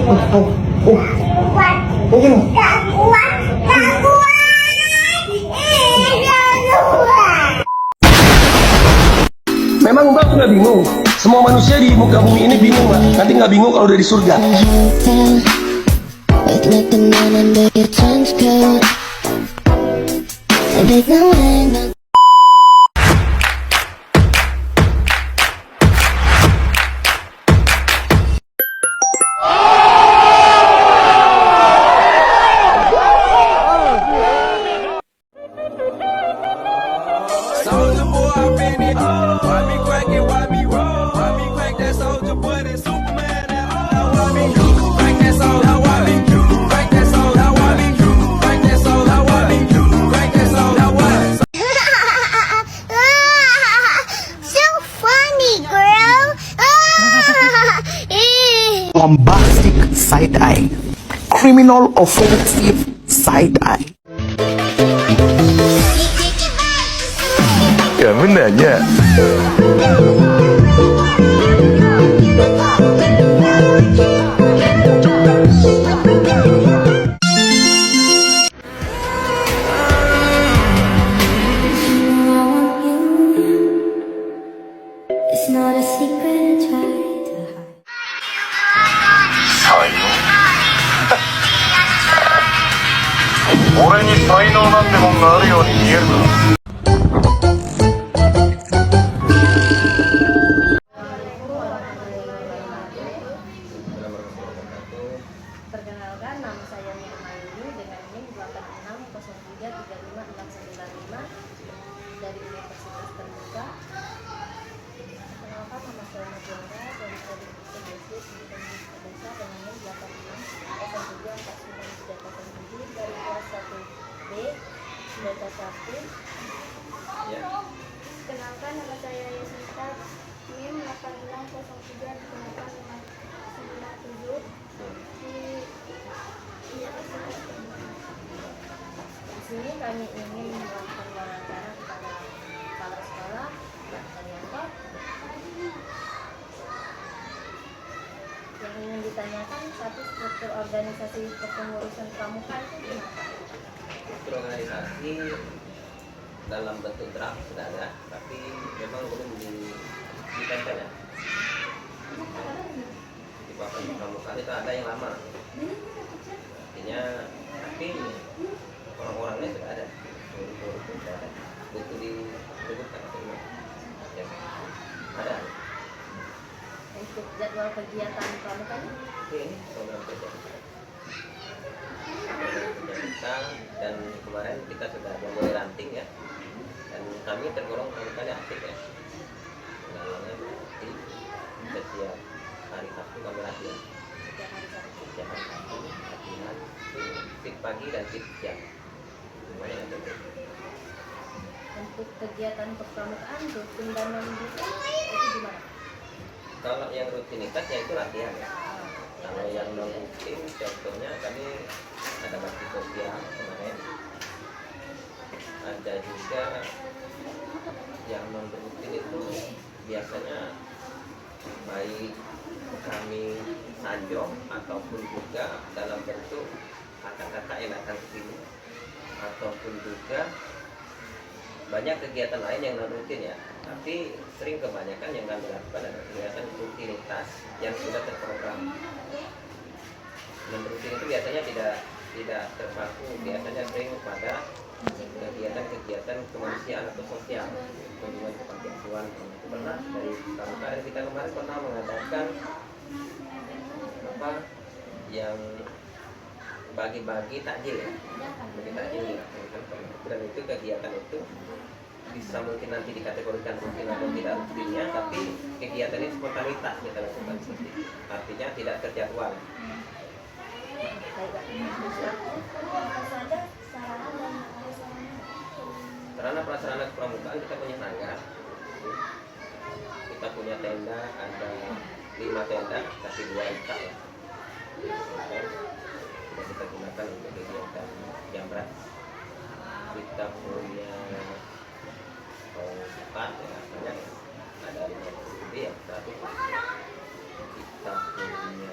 Mungkin. Memang Mbak nggak bingung. Semua manusia di muka bumi ini bingung, Mbak. Nanti nggak bingung kalau udah di surga. Soulja Boy, I been it. Why me crack it? Why me roll? Why me crack that Soulja Boy? That Superman? That now why me crack that soul? Now why me crack that soul? Now why me crack that soul? Now why me crack that soul? Now why? So funny, girl. Bombastic side eye, criminal offensive side eye. Kamu nanya. It's not a secret I try to hide. 俺に才能なんてもんがあるように見えるか。Perkenalkan, nama saya Mirmaini dengan NIM 8603356695 dari Universitas Terbuka. Perkenalkan, nama saya Najwa dari Prodi PGSD Pendidikan Desa dengan NIM 86034937 dari kelas 1B Data 1. Perkenalkan, nama saya Yasmita NIM 86035897. Di sini kami ingin melakukan wawancara kepada kepala sekolah, ternyata yang ingin ditanyakan satu, struktur organisasi kepengurusan pramuka itu gimana? Struktur organisasi dalam bentuk draft sudah ada, tapi memang belum ditempel ya. Di papan pramuka itu ada yang lama, artinya tapi orang-orangnya sudah ada, sudah ada, butuh diributkan ya, ada. Untuk jadwal kegiatan pramukanya? Ini program kerja kita, dan kemarin kita sudah mulai ranting ya, dan kami tergolong pramukanya aktif ya. Setiap hari Sabtu kami latihan. Setiap hari Sabtu latihan, shift pagi dan shift siang. Semuanya ada. Untuk kegiatan kepramukaan rutin dan non rutin itu gimana? Kalau yang rutinitas ya itu latihan ya. Kalau yang non rutin, contohnya kami ada bakti sosial kemarin. Ada juga yang non rutin itu biasanya baik kami sanjong ataupun juga dalam bentuk kakak-kakak yang datang ke sini, ataupun juga banyak kegiatan lain yang non rutin ya, tapi sering kebanyakan yang kami lakukan adalah kegiatan rutinitas yang sudah terprogram. Non rutin itu biasanya tidak terpaku, biasanya sering pada kegiatan-kegiatan kemanusiaan atau sosial, kunjungan ke panti asuhan. Itu pernah dari kemarin kita pernah mengadakan apa yang bagi-bagi takjil ya, bagi takjil ya. Dan itu kegiatan itu bisa mungkin nanti dikategorikan rutin atau tidak rutinnya, tapi kegiatan ini spontanitas kita lakukan seperti itu. Artinya tidak terjadwal. Sarana prasarana kepramukaan kita punya tangga, kita punya tenda, ada 5 tenda, tapi 2 ikat ya. Kita gunakan untuk kegiatan jambrat. Kita punya tongkat ya, banyak ya, ada 50 ya, tapi kita punya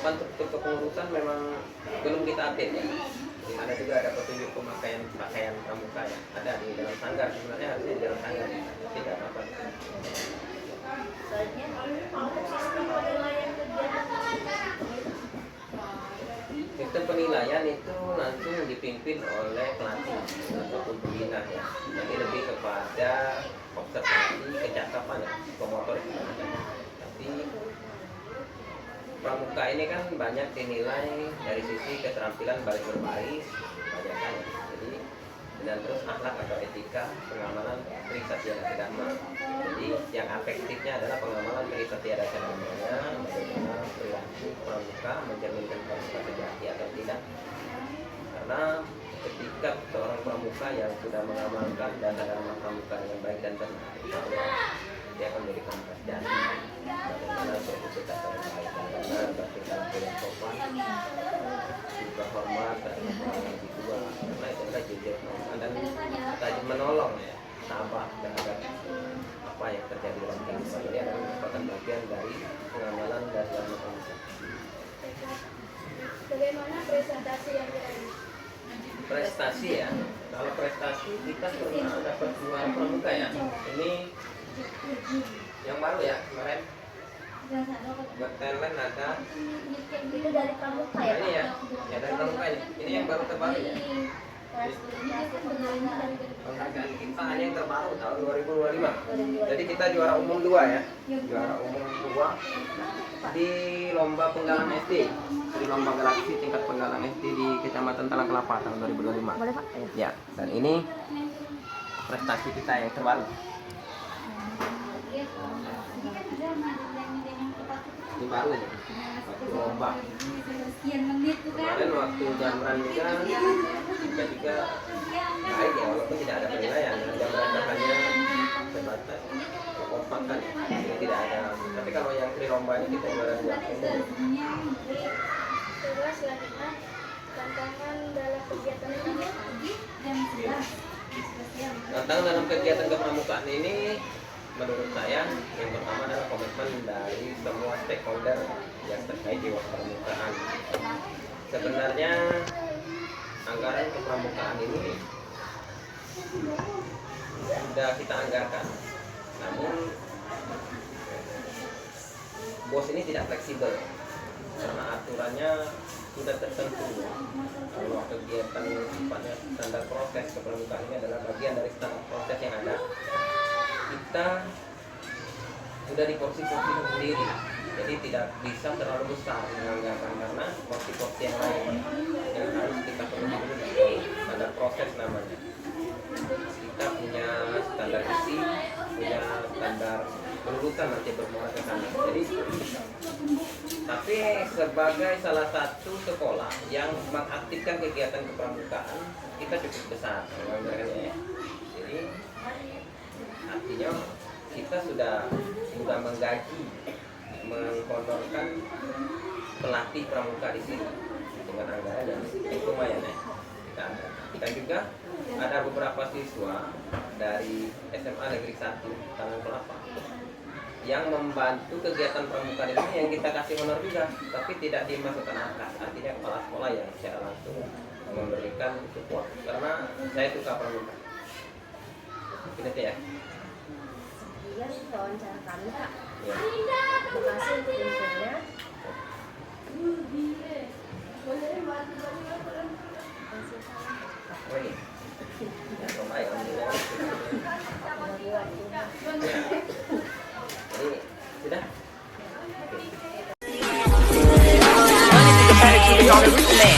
papan struktur kepengurusan memang belum kita update ya. Jadi ada juga ada petunjuk pemakaian pakaian pramuka ya. Ada di dalam sanggar, sebenarnya harusnya di dalam sanggar. Tidak apa-apa. Soalnya untuk sistem penilaian kegiatan Sistem penilaian itu langsung dipimpin oleh pelatih ataupun pembina ya. Jadi lebih kepada observasi kecakapan ya, pemotor tapi pramuka ini kan banyak dinilai dari sisi keterampilan baris berbaris banyak kan ya. Jadi dan terus akhlak atau etika pengamalan periksa tiada dharma. Jadi yang efektifnya adalah pengamalan periksa tiada dharmanya, bagaimana perilaku pramuka mencerminkan pramuka sejati atau tidak. Karena ketika seorang pramuka yang sudah mengamalkan dasar-dasar pramuka dengan baik dan benar, dia akan menjadi pramuka sejati. Bagaimana beretika dengan baik dan benar, bertindak dengan sopan, juga hormat terhadap orang yang lebih tua. Karena itu adalah jujur dan rajin menolong ya, sabar terhadap apa yang terjadi dalam kehidupan. Ini adalah merupakan bagian dari pengamalan dasar pramuka. bagaimana presentasi yang diraih? Prestasi ya, kalau prestasi kita pernah dapat juara pramuka ya. Ini yang baru ya kemarin buat talent ada Itu dari pramuka ya? nah, ini ya dari pramuka ini yang baru terbaru ya. Penghargaan kita hanya yang terbaru tahun 2025. Jadi kita juara umum 2 ya, juara umum 2 di lomba penggalan SD, di lomba galaksi tingkat penggalan SD di Kecamatan Talang Kelapa tahun 2025. Boleh Pak? Ya, dan ini prestasi kita yang terbaru. Ini baru ya, waktu lomba. Kemarin waktu jamran juga kita baik ya, walaupun tidak ada penilaian. Jamran hanya sebatas kekompakan, jadi tidak ada. Tapi kalau yang di lomba ini kita juara 2 umum. Terus selanjutnya tantangan dalam kegiatan Tantangan dalam kegiatan kepramukaan ini menurut saya yang pertama adalah komitmen dari semua stakeholder yang terkait di kepramukaan. Sebenarnya anggaran kepramukaan ini sudah kita anggarkan, namun bos ini tidak fleksibel karena aturannya sudah tertentu. Kalau kegiatan sifatnya standar proses kepramukaan ini adalah bagian dari standar proses yang ada. Kita sudah di porsi-porsi sendiri, jadi tidak bisa terlalu besar menganggarkan karena porsi-porsi yang lain yang harus kita penuhi dulu. Standar proses namanya. Kita punya standar isi, punya standar penurutan nanti bermuara ke sana. Jadi, tapi sebagai salah satu sekolah yang mengaktifkan kegiatan kepramukaan, kita cukup besar menganggarkannya. Jadi artinya kita sudah menggaji, menghonorkan pelatih pramuka di sini dengan anggaran yang lumayan ya. Kita juga ada beberapa siswa dari SMA Negeri 1 Talang Kelapa yang membantu kegiatan pramuka ini yang kita kasih honor juga, tapi tidak dimasukkan angka. Artinya kepala sekolah yang secara langsung memberikan support karena saya suka pramuka. Gitu ya. Iya, wawancara kami Kak. Ya. Terima kasih untuk infonya. Oh iya. Ya, baik, alhamdulillah. Ya. Jadi sudah. Oke.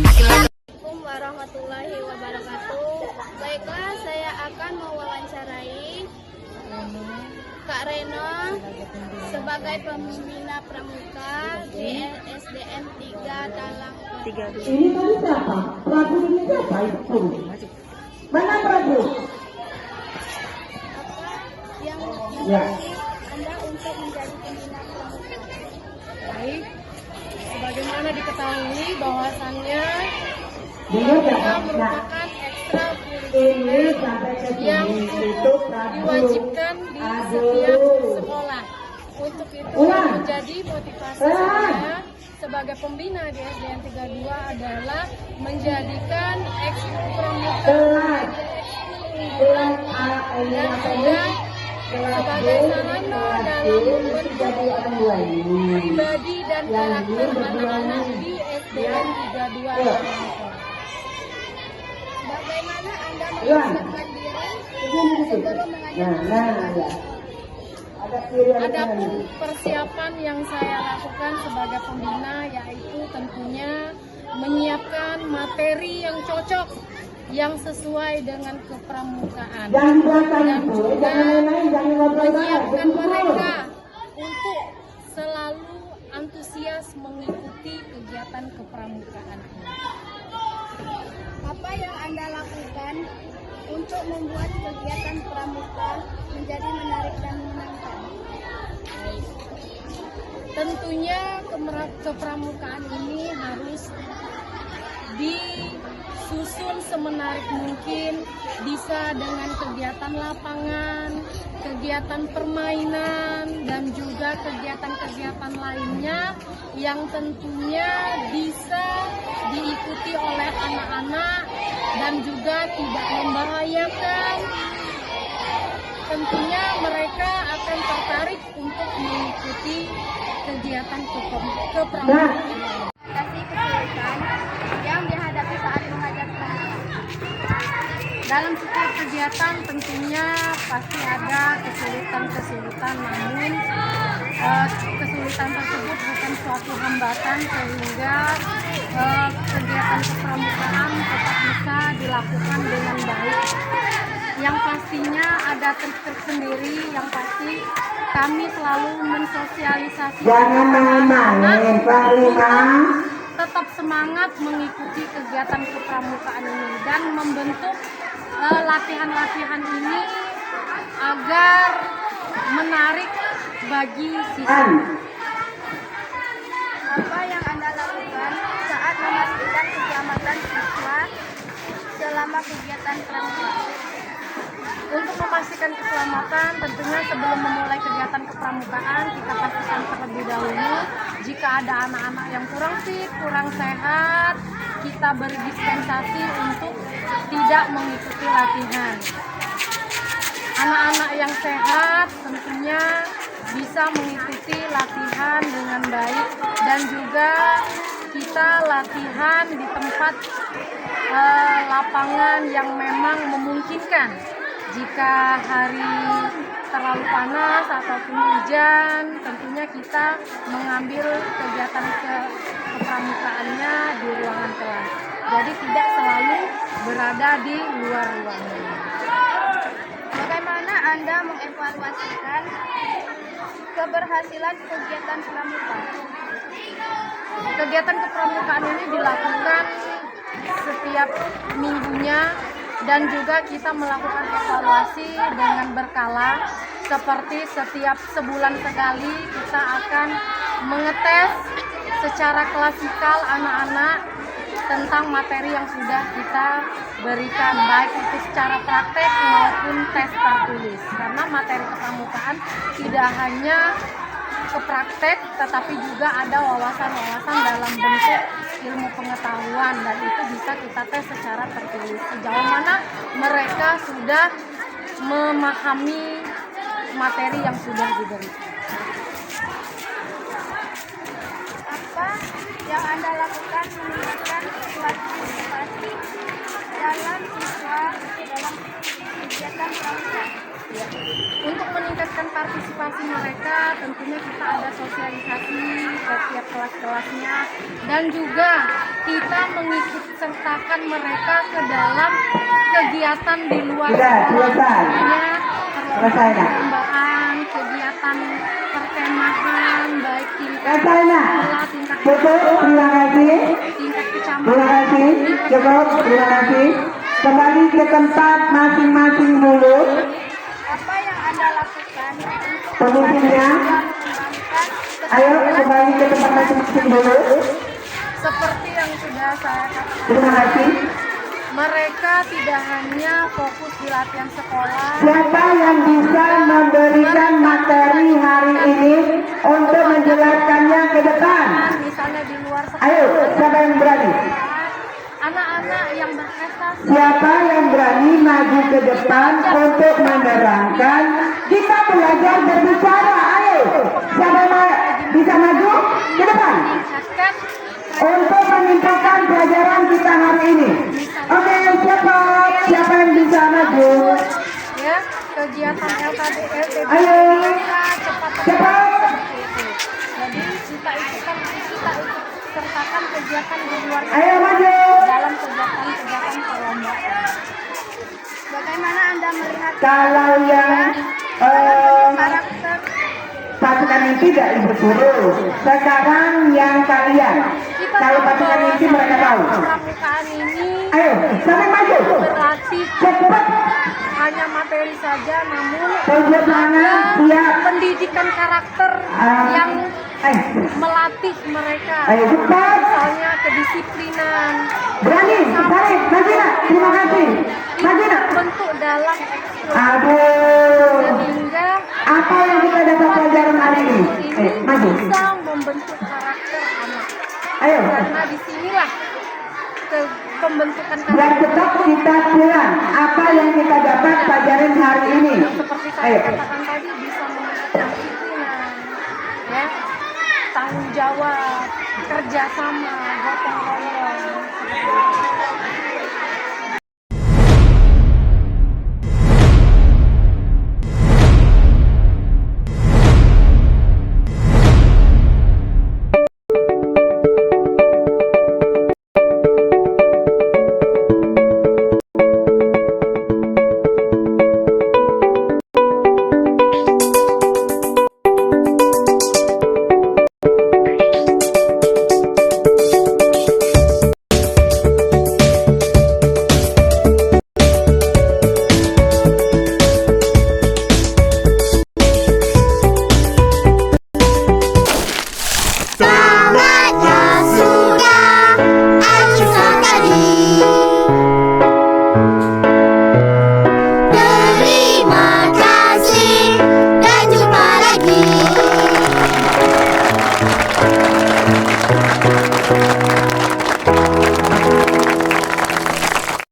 Assalamualaikum warahmatullahi wabarakatuh. Baiklah, saya akan mewawancarai Kak Reno sebagai pembina pramuka di SDN 3 Talang. Ini tadi siapa? Prabu ini siapa itu? Mana Prabu? Apa yang Ya. Anda untuk menjadi pembina pramuka? Baik, sebagaimana diketahui bahwasannya Dengar Pramuka gak? Nah, merupakan ekstrakurikuler ini sampai ke yang sini itu diwajibkan di setiap sekolah. Untuk itu menjadi motivasi saya sebagai pembina di SDN 32 adalah menjadikan ekskul pramuka dan juga sebagai sarana dalam membentuk pribadi dan karakter anak-anak di SDN 32. Bagaimana Anda mempersiapkan diri sebelum mengajar? Adapun persiapan yang saya lakukan sebagai pembina yaitu tentunya menyiapkan materi yang cocok, yang sesuai dengan kepramukaan, dan juga menyiapkan mereka untuk selalu antusias mengikuti kegiatan kepramukaan ini. Apa yang Anda lakukan untuk membuat kegiatan pramuka menjadi menarik dan menyenangkan? Tentunya kepramukaan ini harus disusun semenarik mungkin, bisa dengan kegiatan lapangan, kegiatan permainan, dan juga kegiatan-kegiatan lainnya yang tentunya bisa diikuti oleh anak-anak dan juga tidak membahayakan. Tentunya mereka akan tertarik untuk mengikuti kegiatan kepramukaan. Kasih kesulitan yang dihadapi saat mengajar pramuka. Dalam setiap kegiatan tentunya pasti ada kesulitan-kesulitan, namun kesulitan tersebut bukan suatu hambatan sehingga kegiatan kepramukaan tetap bisa dilakukan dengan baik. Yang pastinya ada trik-trik sendiri, yang pasti kami selalu mensosialisasikan anak-anak tetap semangat mengikuti kegiatan kepramukaan ini dan membentuk latihan-latihan ini agar menarik bagi siswa. Apa yang Anda lakukan saat memastikan keselamatan siswa selama kegiatan pramuka? Untuk memastikan keselamatan, tentunya sebelum memulai kegiatan kepramukaan, kita pastikan terlebih dahulu jika ada anak-anak yang kurang fit, kurang sehat, kita beri dispensasi untuk tidak mengikuti latihan. Anak-anak yang sehat tentunya bisa mengikuti latihan dengan baik, dan juga kita latihan di tempat lapangan yang memang memungkinkan. Jika hari terlalu panas ataupun hujan, tentunya kita mengambil kegiatan kepramukaannya di ruangan kelas. Jadi tidak selalu berada di luar ruangan. Bagaimana Anda mengevaluasikan keberhasilan kegiatan pramuka? Kegiatan kepramukaan ini dilakukan setiap minggunya, dan juga kita melakukan evaluasi dengan berkala. Seperti setiap sebulan sekali kita akan mengetes secara klasikal anak-anak tentang materi yang sudah kita berikan, baik itu secara praktek maupun tes tertulis. Karena materi kepramukaan tidak hanya ke praktek, tetapi juga ada wawasan-wawasan dalam bentuk ilmu pengetahuan, dan itu bisa kita tes secara tertulis sejauh mana mereka sudah memahami materi yang sudah diberikan. Apa yang Anda lakukan meningkatkan partisipasi dalam siswa dalam kegiatan pramuka? Untuk meningkatkan partisipasi mereka, tentunya kita ada sosialisasi ke tiap kelas-kelasnya, dan juga kita mengikut sertakan mereka ke dalam kegiatan di luar sekolah, misalnya perlombaan, kegiatan perkemahan, baik tingkat sekolah, tingkat kecamatan. Terima kasih. Kembali ke tempat masing-masing dulu. Apa yang Anda lakukan untuk Pemimpinnya, ayo kembali ke tempat masing-masing dulu. Seperti yang sudah saya katakan, Terima kasih. mereka tidak hanya fokus di latihan sekolah. Siapa yang bisa memberikan materi hari ini untuk menjelaskannya ke depan? Misalnya di luar sekolah. Ayo, siapa yang berani? Anak-anak yang berprestasi. Siapa yang berani maju ke depan untuk menerangkan? Kita belajar berbicara. Ayo, siapa yang bisa maju ke depan Meningkatkan untuk menyimpulkan pelajaran kita hari ini? Oke, siapa yang bisa maju? ya kegiatan LKD LTB Ayo. mereka cepat Cepat. seperti itu. Jadi kita ikut sertakan kegiatan di luar Ayo maju. dalam kegiatan perlombaan. Bagaimana Anda melihat Kalau yang karakter pasukan inti tidak ibu guru. Sekarang yang kalian. Kalau pasukan inti mereka tahu. Pramukaan ini Ayo, sampai maju. berarti Cepat. hanya materi saja, namun Tunjuk tangan. Siap. pendidikan karakter yang melatih mereka. Ayo cepat. Misalnya kedisiplinan. Berani. Tarik. Maju nak. Terima kasih. Maju nak. Bentuk dalam ekskul Aduh. sehingga Apa yang kita dapat pelajaran hari ini? ini Maju. bisa membentuk karakter anak. Ayo. Karena disinilah pembentukan Dan karakter tetap kita bilang apa yang kita dapat pelajaran hari ini. seperti saya Ayo. katakan tadi bisa membentuk kedisiplinan, ya, tanggung jawab, kerjasama, gotong royong. Seperti itu.